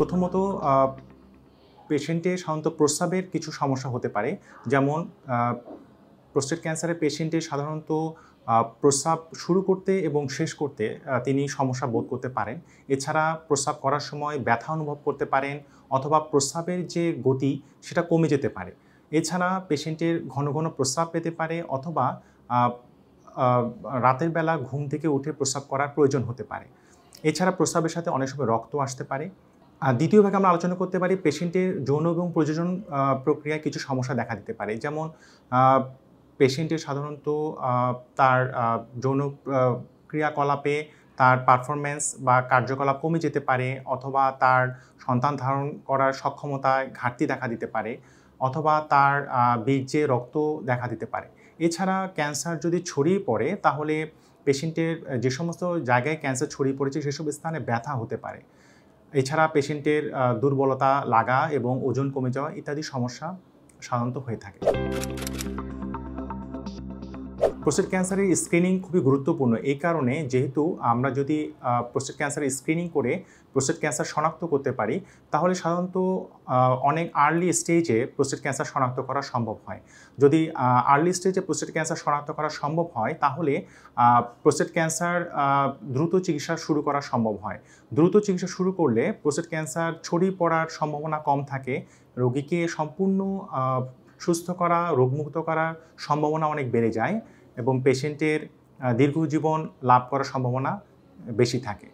প্রথমত পেশেন্টের সাধারণত প্রস্রাবের কিছু সমস্যা হতে পারে। যেমন প্রোস্টেট ক্যান্সারের পেশেন্টের সাধারণত প্রস্রাব শুরু করতে এবং শেষ করতে তিনি সমস্যা বোধ করতে পারেন। এছাড়া প্রস্রাব করার সময় ব্যথা অনুভব করতে পারেন অথবা প্রস্রাবের যে গতি সেটা কমে যেতে পারে। এছাড়া পেশেন্টের ঘন ঘন প্রস্রাব পেতে পারে অথবা রাতের বেলা ঘুম থেকে উঠে প্রস্রাব করার প্রয়োজন হতে পারে। এছাড়া প্রস্রাবের সাথে অনেক সময় রক্ত আসতে পারে। দ্বিতীয় ভাগে আমরা আলোচনা করতে পারি পেশেন্টের যৌন এবং প্রজনন প্রক্রিয়ায় কিছু সমস্যা দেখা দিতে পারে। যেমন পেশেন্টের সাধারণত তার যৌন ক্রিয়াকলাপে তার পারফরম্যান্স বা কার্যকলাপ কমে যেতে পারে অথবা তার সন্তান ধারণ করার সক্ষমতায় ঘাটতি দেখা দিতে পারে অথবা তার বীর্যে রক্ত দেখা দিতে পারে। এছাড়া ক্যান্সার যদি ছড়িয়ে পড়ে তাহলে পেশেন্টের যে সমস্ত জায়গায় ক্যান্সার ছড়িয়ে পড়েছে সেসব স্থানে ব্যথা হতে পারে। এছাড়া পেশেন্টের দুর্বলতা লাগা এবং ওজন কমে যাওয়া ইত্যাদি সমস্যা সাধারণত হয়ে থাকে। প্রোস্টেট ক্যান্সারের স্ক্রিনিং খুবই গুরুত্বপূর্ণ এই কারণে, যেহেতু আমরা যদি প্রোস্টেট ক্যান্সারের স্ক্রিনিং করে প্রোস্টেট ক্যান্সার শনাক্ত করতে পারি তাহলে সাধারণত অনেক আর্লি স্টেজে প্রোস্টেট ক্যান্সার শনাক্ত করা সম্ভব হয়। যদি আর্লি স্টেজে প্রোস্টেট ক্যান্সার শনাক্ত করা সম্ভব হয় তাহলে প্রোস্টেট ক্যান্সার দ্রুত চিকিৎসা শুরু করা সম্ভব হয়। দ্রুত চিকিৎসা শুরু করলে প্রোস্টেট ক্যান্সার ছড়িয়ে পড়ার সম্ভাবনা কম থাকে। রোগীকে সম্পূর্ণ সুস্থ করা, রোগমুক্ত করার সম্ভাবনা অনেক বেড়ে যায় এবং পেশেন্টের দীর্ঘ জীবন লাভ করার সম্ভাবনা বেশি থাকে।